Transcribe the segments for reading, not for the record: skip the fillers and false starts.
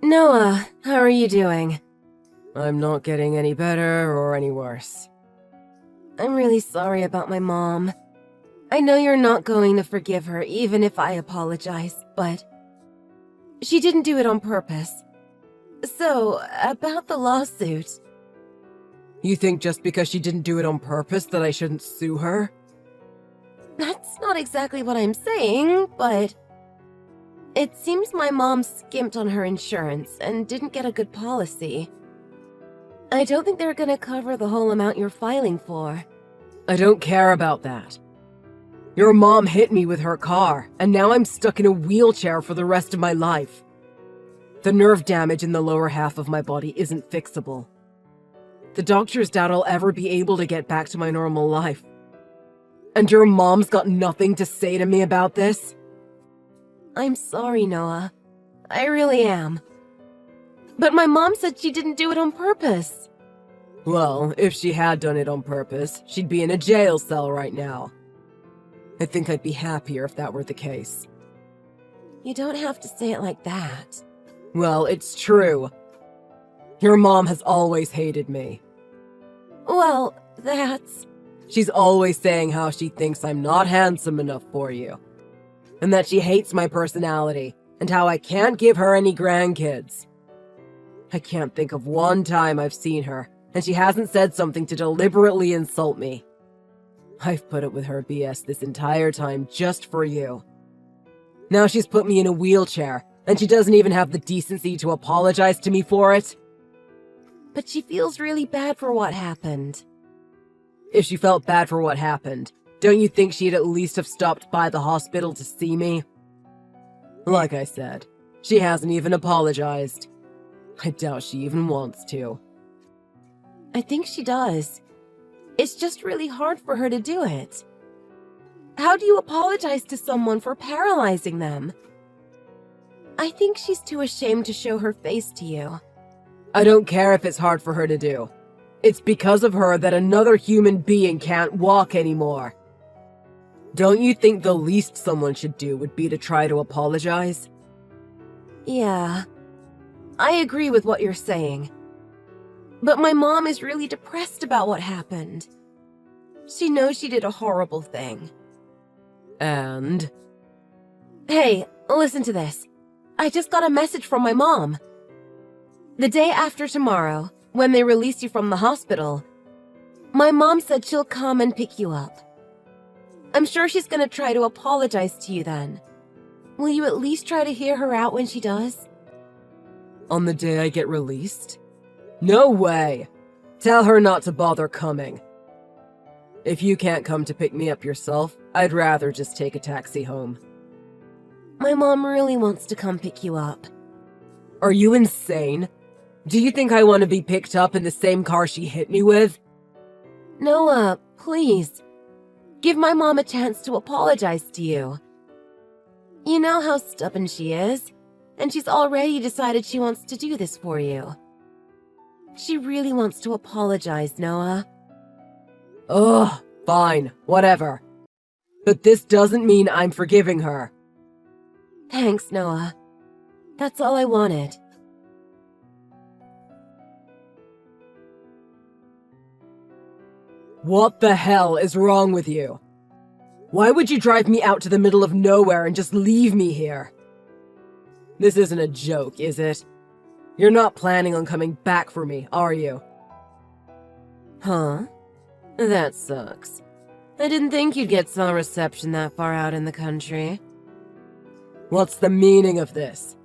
Noah, how are you doing? I'm not getting any better or any worse. I'm really sorry about my mom. I know you're not going to forgive her even if I apologize, but she didn't do it on purpose. So, about the lawsuit. You think just because she didn't do it on purpose that I shouldn't sue her? That's not exactly what I'm saying, but it seems my mom skimped on her insurance and didn't get a good policy. I don't think they're gonna cover the whole amount you're filing for. I don't care about that. Your mom hit me with her car, and now I'm stuck in a wheelchair for the rest of my life. The nerve damage in the lower half of my body isn't fixable. The doctors doubt I'll ever be able to get back to my normal life. And your mom's got nothing to say to me about this? I'm sorry, Noah. I really am. But my mom said she didn't do it on purpose. Well, if she had done it on purpose, she'd be in a jail cell right now. I think I'd be happier if that were the case. You don't have to say it like that. Well, it's true. Your mom has always hated me. Well, that's... She's always saying how she thinks I'm not handsome enough for you. And that she hates my personality, and how I can't give her any grandkids. I can't think of one time I've seen her, and she hasn't said something to deliberately insult me. I've put up with her BS this entire time just for you. Now she's put me in a wheelchair, and she doesn't even have the decency to apologize to me for it. But she feels really bad for what happened. If she felt bad for what happened, don't you think she'd at least have stopped by the hospital to see me? Like I said, she hasn't even apologized. I doubt she even wants to. I think she does. It's just really hard for her to do it. How do you apologize to someone for paralyzing them? I think she's too ashamed to show her face to you. I don't care if it's hard for her to do. It's because of her that another human being can't walk anymore. Don't you think the least someone should do would be to try to apologize? Yeah, I agree with what you're saying. But my mom is really depressed about what happened. She knows she did a horrible thing. And? Hey, listen to this. I just got a message from my mom. The day after tomorrow, when they release you from the hospital, my mom said she'll come and pick you up. I'm sure she's gonna try to apologize to you then. Will you at least try to hear her out when she does? On the day I get released? No way! Tell her not to bother coming. If you can't come to pick me up yourself, I'd rather just take a taxi home. My mom really wants to come pick you up. Are you insane? Do you think I want to be picked up in the same car she hit me with? Noah, please. Give my mom a chance to apologize to you. You know how stubborn she is, and she's already decided she wants to do this for you. She really wants to apologize, Noah. Ugh, fine, whatever. But this doesn't mean I'm forgiving her. Thanks, Noah. That's all I wanted. What the hell is wrong with you? Why would you drive me out to the middle of nowhere and just leave me here? This isn't a joke, is it? You're not planning on coming back for me, are you? Huh? That sucks. I didn't think you'd get some reception that far out in the country. What's the meaning of this?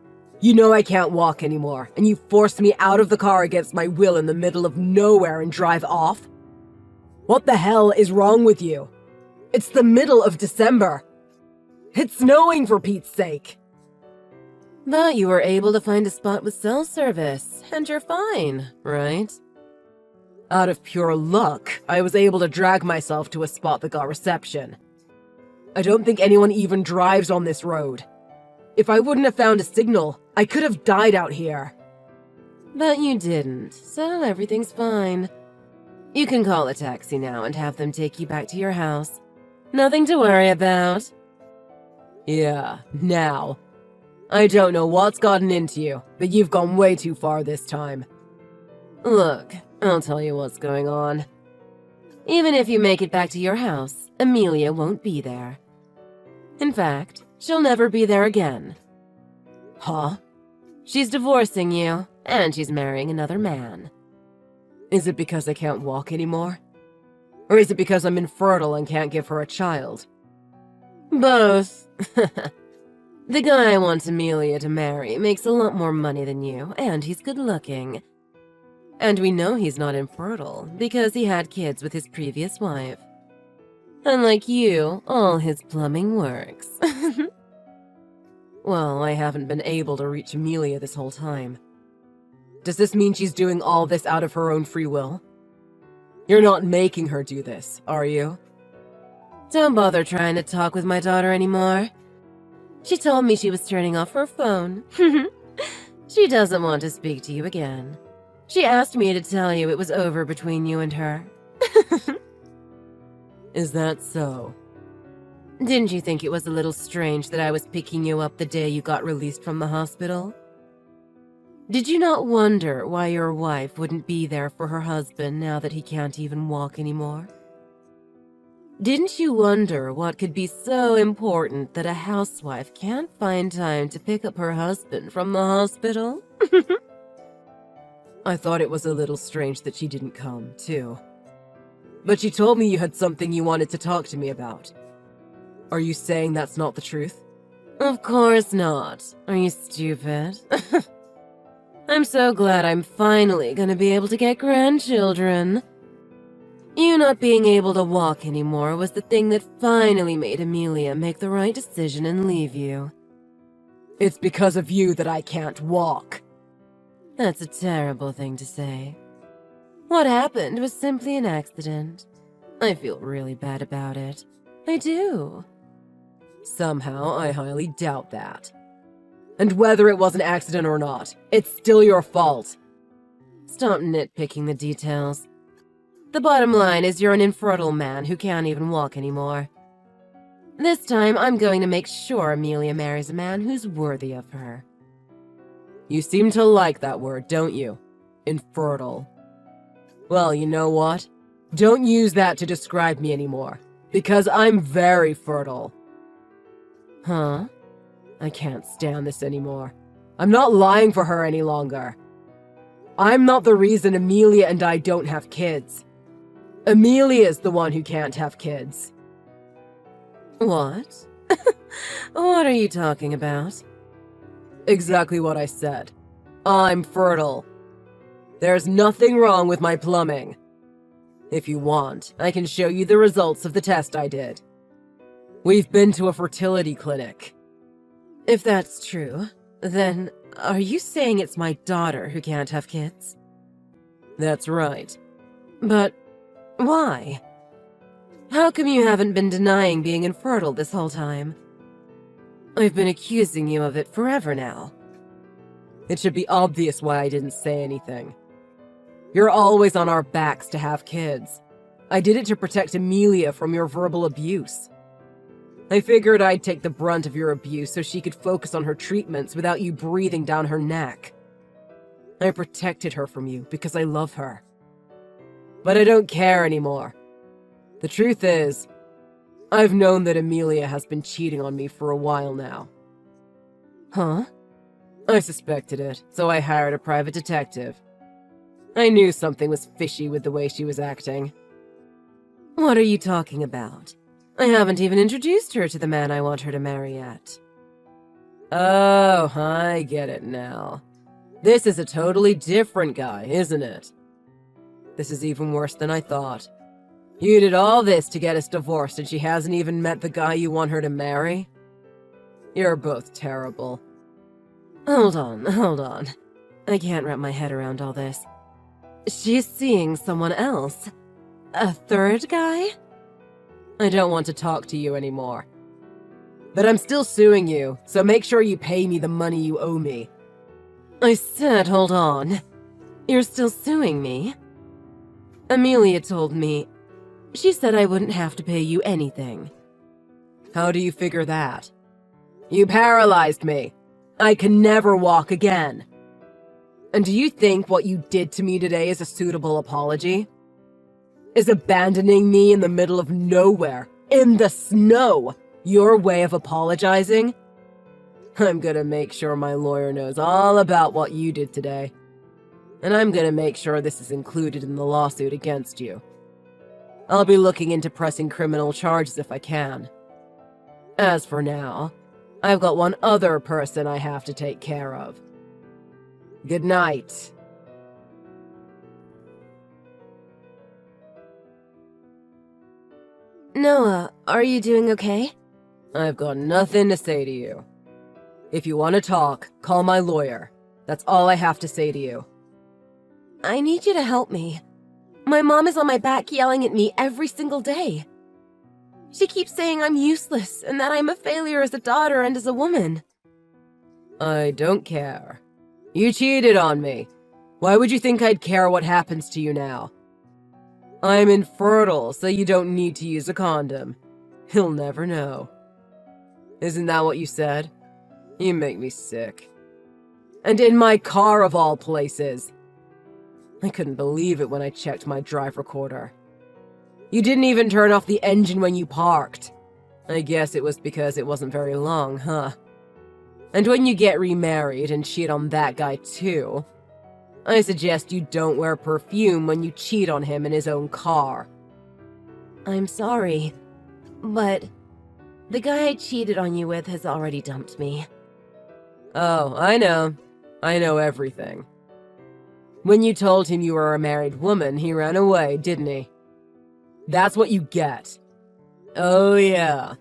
You know I can't walk anymore, and you forced me out of the car against my will in the middle of nowhere and drive off? What the hell is wrong with you? It's the middle of December. It's snowing, for Pete's sake. But you were able to find a spot with cell service, and you're fine, right? Out of pure luck, I was able to drag myself to a spot that got reception. I don't think anyone even drives on this road. If I wouldn't have found a signal, I could have died out here. But you didn't, so everything's fine. You can call a taxi now and have them take you back to your house. Nothing to worry about. Yeah, now. I don't know what's gotten into you, but you've gone way too far this time. Look, I'll tell you what's going on. Even if you make it back to your house, Amelia won't be there. In fact, she'll never be there again. Huh? She's divorcing you, and she's marrying another man. Is it because I can't walk anymore? Or is it because I'm infertile and can't give her a child? Both. The guy I want Amelia to marry makes a lot more money than you, and he's good-looking. And we know he's not infertile, because he had kids with his previous wife. Unlike you, all his plumbing works. Well, I haven't been able to reach Amelia this whole time. Does this mean she's doing all this out of her own free will? You're not making her do this, are you? Don't bother trying to talk with my daughter anymore. She told me she was turning off her phone. She doesn't want to speak to you again. She asked me to tell you it was over between you and her. Is that so? Didn't you think it was a little strange that I was picking you up the day you got released from the hospital? Did you not wonder why your wife wouldn't be there for her husband now that he can't even walk anymore? Didn't you wonder what could be so important that a housewife can't find time to pick up her husband from the hospital? I thought it was a little strange that she didn't come, too. But she told me you had something you wanted to talk to me about. Are you saying that's not the truth? Of course not. Are you stupid? I'm so glad I'm finally gonna be able to get grandchildren. You not being able to walk anymore was the thing that finally made Amelia make the right decision and leave you. It's because of you that I can't walk. That's a terrible thing to say. What happened was simply an accident. I feel really bad about it. I do. Somehow, I highly doubt that. And whether it was an accident or not, it's still your fault. Stop nitpicking the details. The bottom line is you're an infertile man who can't even walk anymore. This time, I'm going to make sure Amelia marries a man who's worthy of her. You seem to like that word, don't you? Infertile. Well, you know what? Don't use that to describe me anymore, because I'm very fertile. Huh? I can't stand this anymore. I'm not lying for her any longer. I'm not the reason Amelia and I don't have kids. Amelia's the one who can't have kids. What? What are you talking about? Exactly what I said. I'm fertile. There's nothing wrong with my plumbing. If you want, I can show you the results of the test I did. We've been to a fertility clinic. If that's true, then are you saying it's my daughter who can't have kids? That's right. But why? How come you haven't been denying being infertile this whole time? I've been accusing you of it forever now. It should be obvious why I didn't say anything. You're always on our backs to have kids. I did it to protect Amelia from your verbal abuse. I figured I'd take the brunt of your abuse so she could focus on her treatments without you breathing down her neck. I protected her from you because I love her. But I don't care anymore. The truth is, I've known that Amelia has been cheating on me for a while now. Huh? I suspected it, so I hired a private detective. I knew something was fishy with the way she was acting. What are you talking about? I haven't even introduced her to the man I want her to marry yet. Oh, I get it now. This is a totally different guy, isn't it? This is even worse than I thought. You did all this to get us divorced and she hasn't even met the guy you want her to marry? You're both terrible. Hold on. I can't wrap my head around all this. She's seeing someone else? A third guy? I don't want to talk to you anymore. But I'm still suing you, so make sure you pay me the money you owe me. I said hold on. You're still suing me? Amelia told me. She said I wouldn't have to pay you anything. How do you figure that? You paralyzed me. I can never walk again. And do you think what you did to me today is a suitable apology? Is abandoning me in the middle of nowhere, in the snow, your way of apologizing? I'm gonna make sure my lawyer knows all about what you did today. And I'm gonna make sure this is included in the lawsuit against you. I'll be looking into pressing criminal charges if I can. As for now, I've got one other person I have to take care of. Good night. Noah, are you doing okay? I've got nothing to say to you. If you want to talk, call my lawyer. That's all I have to say to you. I need you to help me. My mom is on my back yelling at me every single day. She keeps saying I'm useless and that I'm a failure as a daughter and as a woman. I don't care. You cheated on me. Why would you think I'd care what happens to you now? I'm infertile, so you don't need to use a condom. He'll never know. Isn't that what you said? You make me sick. And in my car of all places. I couldn't believe it when I checked my drive recorder. You didn't even turn off the engine when you parked. I guess it was because it wasn't very long, huh? And when you get remarried and cheat on that guy too, I suggest you don't wear perfume when you cheat on him in his own car. I'm sorry, but the guy I cheated on you with has already dumped me. Oh, I know. I know everything. When you told him you were a married woman, he ran away, didn't he? That's what you get. Oh, yeah.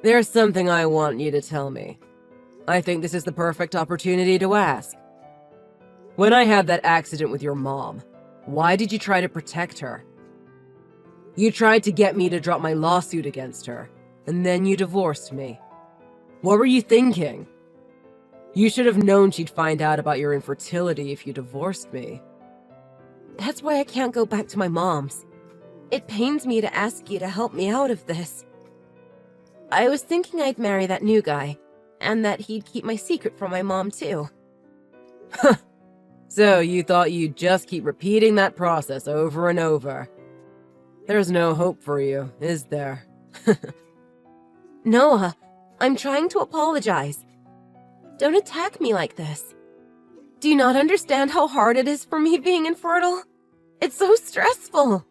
There's something I want you to tell me. I think this is the perfect opportunity to ask. When I had that accident with your mom, why did you try to protect her? You tried to get me to drop my lawsuit against her, and then you divorced me. What were you thinking? You should have known she'd find out about your infertility if you divorced me. That's why I can't go back to my mom's. It pains me to ask you to help me out of this. I was thinking I'd marry that new guy, and that he'd keep my secret from my mom too. So you thought you'd just keep repeating that process over and over. There's no hope for you, is there? Noah, I'm trying to apologize. Don't attack me like this. Do you not understand how hard it is for me being infertile? It's so stressful.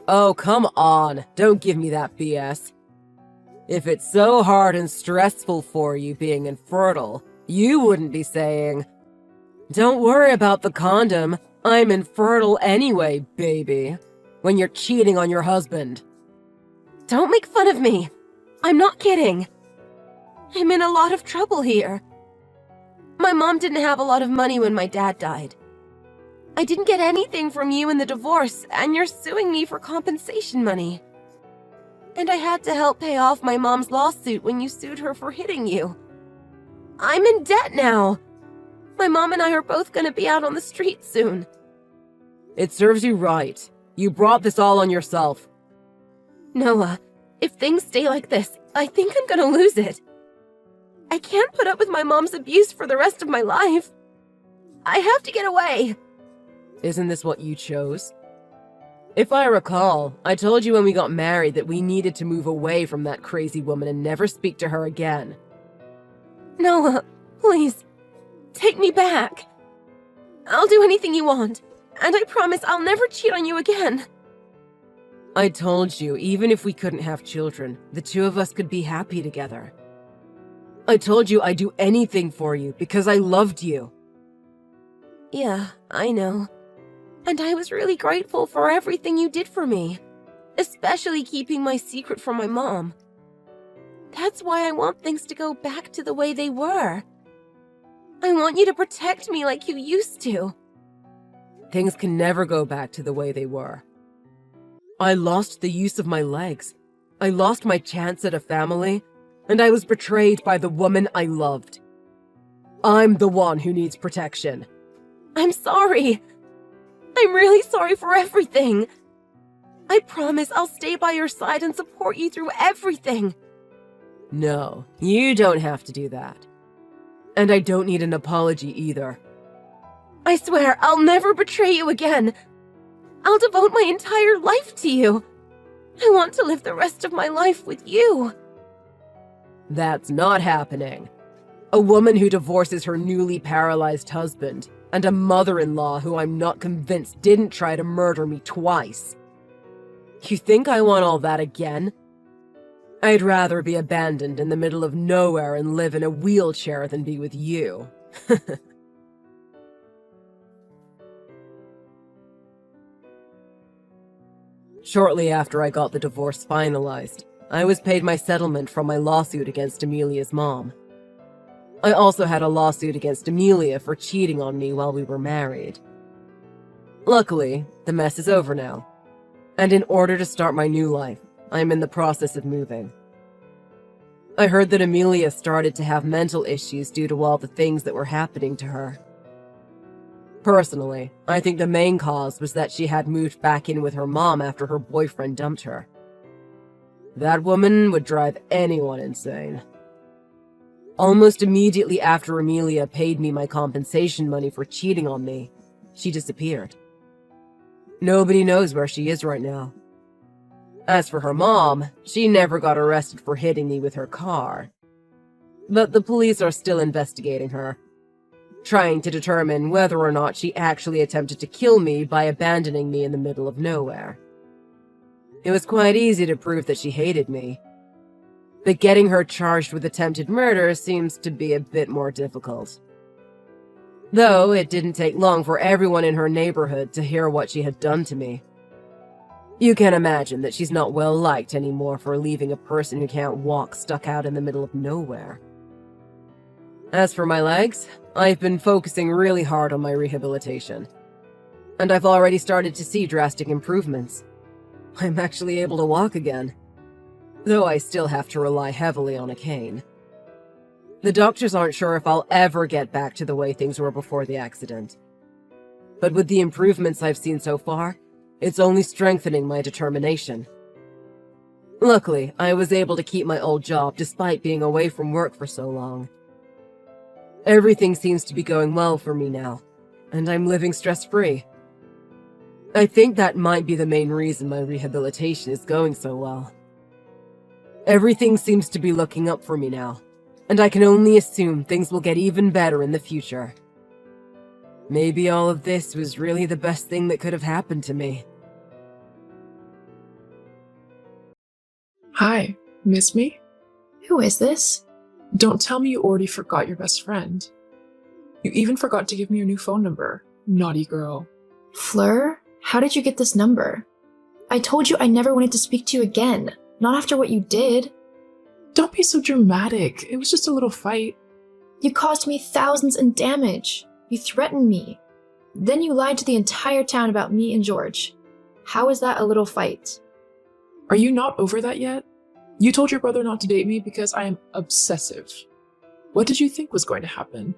Oh, come on. Don't give me that BS. If it's so hard and stressful for you being infertile, you wouldn't be saying, "Don't worry about the condom. I'm infertile anyway, baby," when you're cheating on your husband. Don't make fun of me. I'm not kidding. I'm in a lot of trouble here. My mom didn't have a lot of money when my dad died. I didn't get anything from you in the divorce, and you're suing me for compensation money. And I had to help pay off my mom's lawsuit when you sued her for hitting you. I'm in debt now. My mom and I are both gonna be out on the street soon. It serves you right. You brought this all on yourself. Noah, if things stay like this, I think I'm gonna lose it. I can't put up with my mom's abuse for the rest of my life. I have to get away. Isn't this what you chose? If I recall, I told you when we got married that we needed to move away from that crazy woman and never speak to her again. Noah, please, take me back. I'll do anything you want, and I promise I'll never cheat on you again. I told you, even if we couldn't have children, the two of us could be happy together. I told you I'd do anything for you because I loved you. Yeah, I know. And I was really grateful for everything you did for me, especially keeping my secret from my mom. That's why I want things to go back to the way they were. I want you to protect me like you used to. Things can never go back to the way they were. I lost the use of my legs. I lost my chance at a family, and I was betrayed by the woman I loved. I'm the one who needs protection. I'm sorry. I'm really sorry for everything. I promise I'll stay by your side and support you through everything. No, you don't have to do that. And I don't need an apology either. I swear, I'll never betray you again. I'll devote my entire life to you. I want to live the rest of my life with you. That's not happening. A woman who divorces her newly paralyzed husband, and a mother-in-law who I'm not convinced didn't try to murder me twice. You think I want all that again? I'd rather be abandoned in the middle of nowhere and live in a wheelchair than be with you. Shortly after I got the divorce finalized, I was paid my settlement from my lawsuit against Amelia's mom. I also had a lawsuit against Amelia for cheating on me while we were married. Luckily, the mess is over now, and in order to start my new life, I am in the process of moving. I heard that Amelia started to have mental issues due to all the things that were happening to her. Personally, I think the main cause was that she had moved back in with her mom after her boyfriend dumped her. That woman would drive anyone insane. Almost immediately after Amelia paid me my compensation money for cheating on me, she disappeared. Nobody knows where she is right now. As for her mom, she never got arrested for hitting me with her car. But the police are still investigating her, trying to determine whether or not she actually attempted to kill me by abandoning me in the middle of nowhere. It was quite easy to prove that she hated me, but getting her charged with attempted murder seems to be a bit more difficult. Though it didn't take long for everyone in her neighborhood to hear what she had done to me. You can imagine that she's not well liked anymore for leaving a person who can't walk stuck out in the middle of nowhere. As for my legs, I've been focusing really hard on my rehabilitation, and I've already started to see drastic improvements. I'm actually able to walk again, though I still have to rely heavily on a cane. The doctors aren't sure if I'll ever get back to the way things were before the accident. But with the improvements I've seen so far, it's only strengthening my determination. Luckily, I was able to keep my old job despite being away from work for so long. Everything seems to be going well for me now, and I'm living stress-free. I think that might be the main reason my rehabilitation is going so well. Everything seems to be looking up for me now, and I can only assume things will get even better in the future. Maybe all of this was really the best thing that could have happened to me. Hi, miss me? Who is this? Don't tell me you already forgot your best friend. You even forgot to give me your new phone number. Naughty girl. Fleur? How did you get this number? I told you I never wanted to speak to you again. Not after what you did. Don't be so dramatic. It was just a little fight. You caused me thousands in damage. You threatened me. Then you lied to the entire town about me and George. How is that a little fight? Are you not over that yet? You told your brother not to date me because I am obsessive. What did you think was going to happen?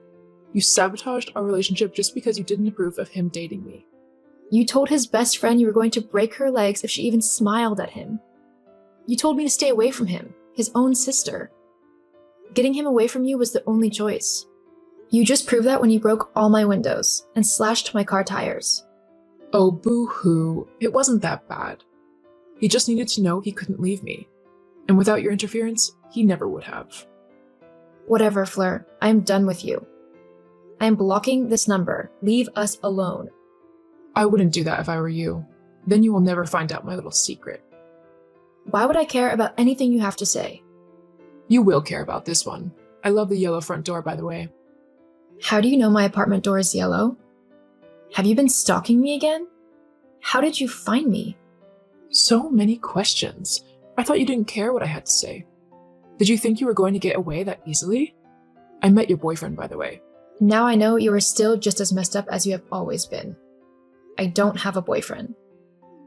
You sabotaged our relationship just because you didn't approve of him dating me. You told his best friend you were going to break her legs if she even smiled at him. You told me to stay away from him, his own sister. Getting him away from you was the only choice. You just proved that when you broke all my windows and slashed my car tires. Oh, boo-hoo. It wasn't that bad. He just needed to know he couldn't leave me. And without your interference, he never would have. Whatever, Fleur. I am done with you. I am blocking this number. Leave us alone. I wouldn't do that if I were you. Then you will never find out my little secret. Why would I care about anything you have to say? You will care about this one. I love the yellow front door, by the way. How do you know my apartment door is yellow? Have you been stalking me again? How did you find me? So many questions. I thought you didn't care what I had to say. Did you think you were going to get away that easily? I met your boyfriend, by the way. Now I know you are still just as messed up as you have always been. I don't have a boyfriend.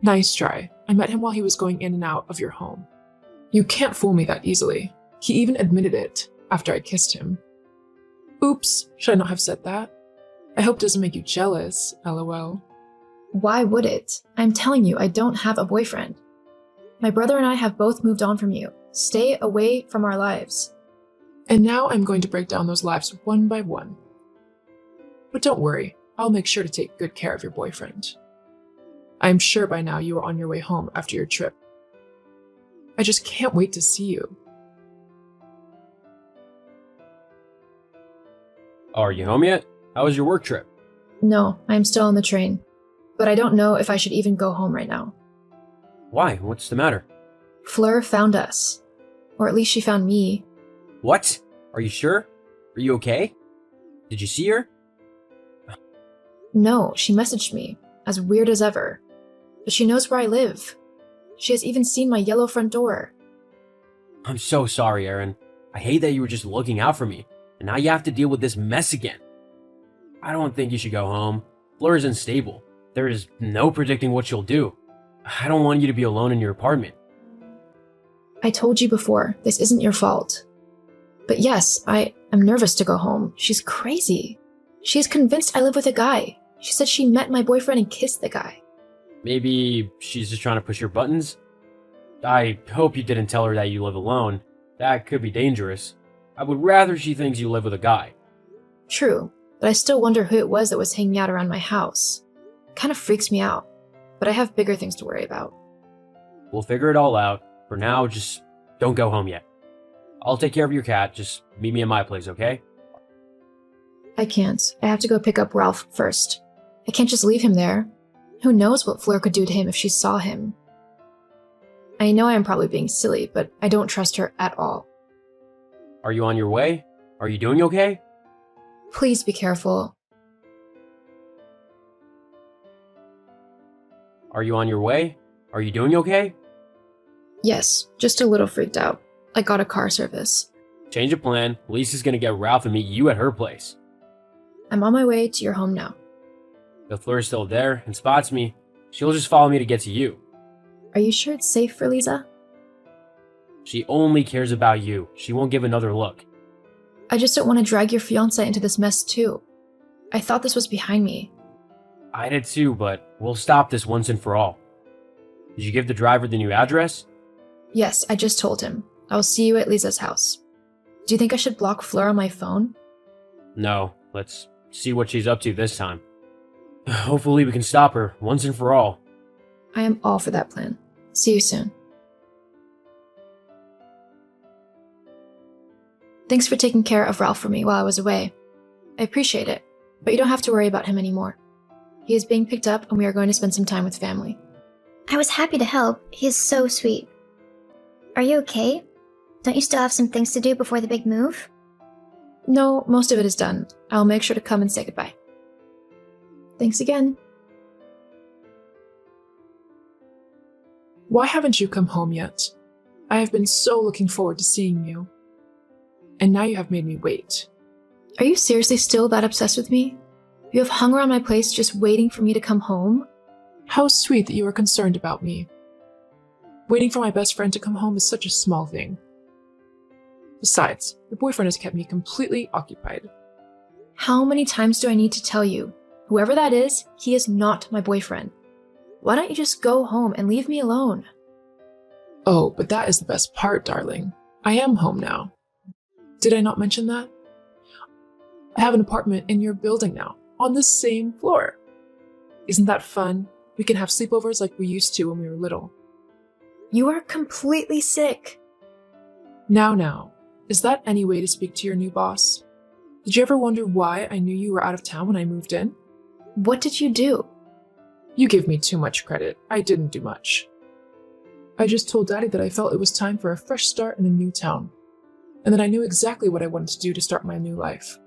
Nice try. I met him while he was going in and out of your home. You can't fool me that easily. He even admitted it after I kissed him. Oops, should I not have said that? I hope it doesn't make you jealous, lol. Why would it? I'm telling you, I don't have a boyfriend. My brother and I have both moved on from you. Stay away from our lives. And now I'm going to break down those lives one by one. But don't worry, I'll make sure to take good care of your boyfriend. I'm sure by now you are on your way home after your trip. I just can't wait to see you. Oh, are you home yet? How was your work trip? No, I'm still on the train. But I don't know if I should even go home right now. Why? What's the matter? Fleur found us. Or at least she found me. What? Are you sure? Are you okay? Did you see her? No, she messaged me, as weird as ever. But she knows where I live. She has even seen my yellow front door. I'm so sorry, Aaron. I hate that you were just looking out for me, and now you have to deal with this mess again. I don't think you should go home. Fleur is unstable. There is no predicting what she'll do. I don't want you to be alone in your apartment. I told you before, this isn't your fault. But yes, I am nervous to go home. She's crazy. She is convinced I live with a guy. She said she met my boyfriend and kissed the guy. Maybe she's just trying to push your buttons? I hope you didn't tell her that you live alone. That could be dangerous. I would rather she thinks you live with a guy. True, but I still wonder who it was that was hanging out around my house. Kind of freaks me out, but I have bigger things to worry about. We'll figure it all out. For now, just don't go home yet. I'll take care of your cat. Just meet me at my place, okay? I can't. I have to go pick up Ralph first. I can't just leave him there. Who knows what Fleur could do to him if she saw him. I know I am probably being silly, but I don't trust her at all. Are you on your way? Are you doing okay? Please be careful. Are you on your way? Are you doing okay? Yes, just a little freaked out. I got a car service. Change of plan. Lisa's gonna get Ralph and meet you at her place. I'm on my way to your home now. If Fleur's still there and spots me, she'll just follow me to get to you. Are you sure it's safe for Lisa? She only cares about you. She won't give another look. I just don't want to drag your fiancé into this mess too. I thought this was behind me. I did too, but we'll stop this once and for all. Did you give the driver the new address? Yes, I just told him. I'll see you at Lisa's house. Do you think I should block Fleur on my phone? No, let's see what she's up to this time. Hopefully we can stop her once and for all. I am all for that plan. See you soon. Thanks for taking care of Ralph for me while I was away. I appreciate it, but you don't have to worry about him anymore. He is being picked up and we are going to spend some time with family. I was happy to help. He is so sweet. Are you okay? Don't you still have some things to do before the big move? No, most of it is done. I'll make sure to come and say goodbye. Thanks again. Why haven't you come home yet? I have been so looking forward to seeing you. And now you have made me wait. Are you seriously still that obsessed with me? You have hung around my place just waiting for me to come home? How sweet that you are concerned about me. Waiting for my best friend to come home is such a small thing. Besides, your boyfriend has kept me completely occupied. How many times do I need to tell you? Whoever that is, he is not my boyfriend. Why don't you just go home and leave me alone? Oh, but that is the best part, darling. I am home now. Did I not mention that? I have an apartment in your building now, on the same floor. Isn't that fun? We can have sleepovers like we used to when we were little. You are completely sick. Now, is that any way to speak to your new boss? Did you ever wonder why I knew you were out of town when I moved in? What did you do? You give me too much credit. I didn't do much. I just told Daddy that I felt it was time for a fresh start in a new town, and that I knew exactly what I wanted to do to start my new life.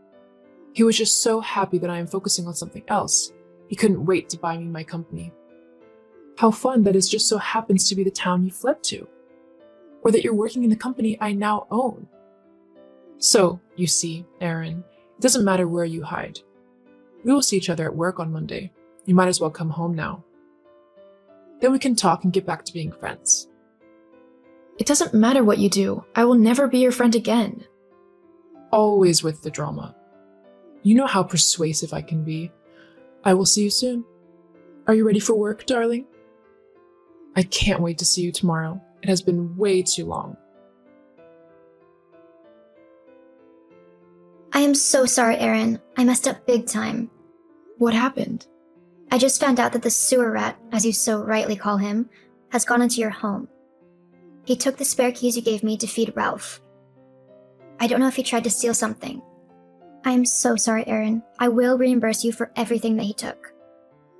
He was just so happy that I am focusing on something else. He couldn't wait to buy me my company. How fun that it just so happens to be the town you fled to, or that you're working in the company I now own. So, you see, Aaron, it doesn't matter where you hide. We will see each other at work on Monday. You might as well come home now. Then we can talk and get back to being friends. It doesn't matter what you do. I will never be your friend again. Always with the drama. You know how persuasive I can be. I will see you soon. Are you ready for work, darling? I can't wait to see you tomorrow. It has been way too long. I am so sorry, Aaron. I messed up big time. What happened? I just found out that the sewer rat, as you so rightly call him, has gone into your home. He took the spare keys you gave me to feed Ralph. I don't know if he tried to steal something. I am so sorry, Aaron. I will reimburse you for everything that he took.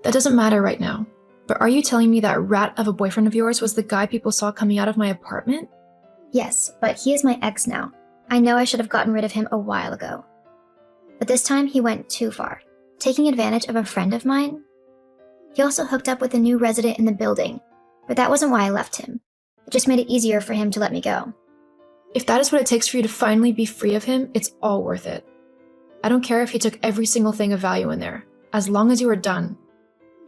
That doesn't matter right now. But are you telling me that rat of a boyfriend of yours was the guy people saw coming out of my apartment? Yes, but he is my ex now. I know I should have gotten rid of him a while ago. But this time he went too far, taking advantage of a friend of mine. He also hooked up with a new resident in the building, but that wasn't why I left him. It just made it easier for him to let me go. If that is what it takes for you to finally be free of him, it's all worth it. I don't care if he took every single thing of value in there, as long as you are done.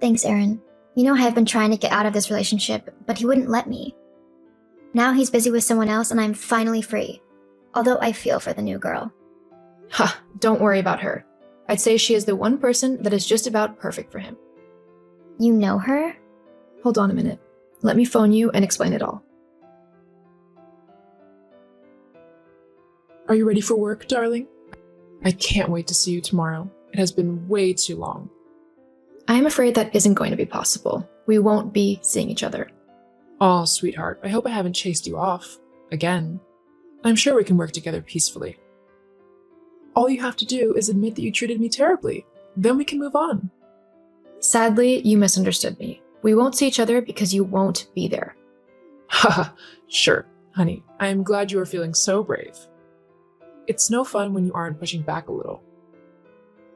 Thanks, Aaron. You know I have been trying to get out of this relationship, but he wouldn't let me. Now he's busy with someone else and I'm finally free. Although I feel for the new girl. Ha, don't worry about her. I'd say she is the one person that is just about perfect for him. You know her? Hold on a minute. Let me phone you and explain it all. Are you ready for work, darling? I can't wait to see you tomorrow. It has been way too long. I am afraid that isn't going to be possible. We won't be seeing each other. Aw, sweetheart, I hope I haven't chased you off. Again. I'm sure we can work together peacefully. All you have to do is admit that you treated me terribly. Then we can move on. Sadly, you misunderstood me. We won't see each other because you won't be there. Haha, sure, honey. I am glad you are feeling so brave. It's no fun when you aren't pushing back a little.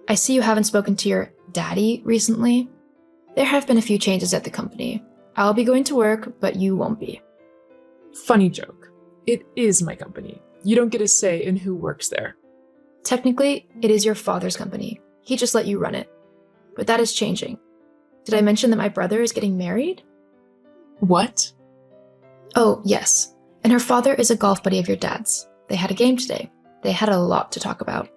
I see you haven't spoken to your daddy recently. There have been a few changes at the company. I'll be going to work, but you won't be. Funny joke. It is my company. You don't get a say in who works there. Technically, it is your father's company. He just let you run it. But that is changing. Did I mention that my brother is getting married? What? Oh, yes. And her father is a golf buddy of your dad's. They had a game today. They had a lot to talk about.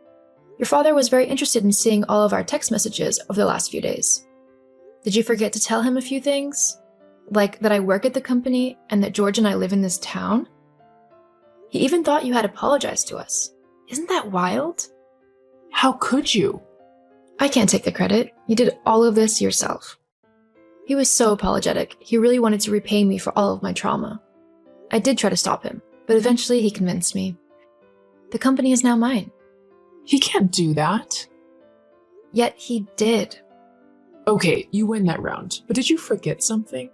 Your father was very interested in seeing all of our text messages over the last few days. Did you forget to tell him a few things? Like that I work at the company and that George and I live in this town? He even thought you had apologized to us. Isn't that wild? How could you? I can't take the credit. You did all of this yourself. He was so apologetic. He really wanted to repay me for all of my trauma. I did try to stop him, but eventually he convinced me. The company is now mine. He can't do that. Yet he did. Okay, you win that round, but did you forget something?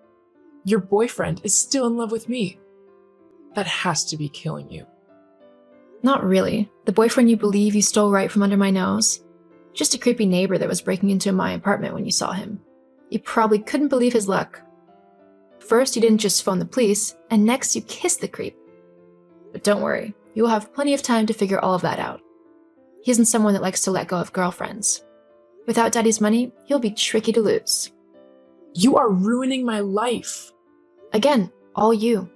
Your boyfriend is still in love with me. That has to be killing you. Not really. The boyfriend you believe you stole right from under my nose. Just a creepy neighbor that was breaking into my apartment when you saw him. You probably couldn't believe his luck. First, you didn't just phone the police, and next you kissed the creep. But don't worry, you will have plenty of time to figure all of that out. He isn't someone that likes to let go of girlfriends. Without Daddy's money, he'll be tricky to lose. You are ruining my life. Again, all you.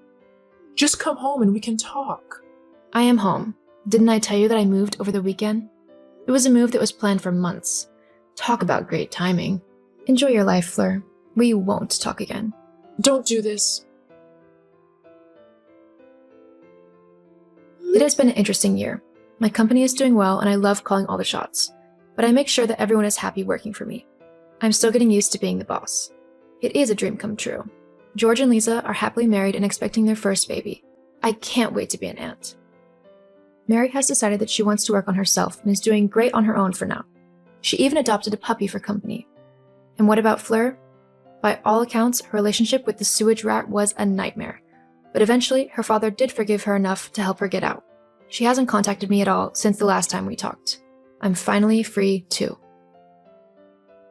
Just come home and we can talk. I am home. Didn't I tell you that I moved over the weekend? It was a move that was planned for months. Talk about great timing. Enjoy your life, Fleur. We won't talk again. Don't do this. It has been an interesting year. My company is doing well and I love calling all the shots, but I make sure that everyone is happy working for me. I'm still getting used to being the boss. It is a dream come true. George and Lisa are happily married and expecting their first baby. I can't wait to be an aunt. Mary has decided that she wants to work on herself and is doing great on her own for now. She even adopted a puppy for company. And what about Fleur? By all accounts, her relationship with the sewage rat was a nightmare, but eventually her father did forgive her enough to help her get out. She hasn't contacted me at all since the last time we talked. I'm finally free too.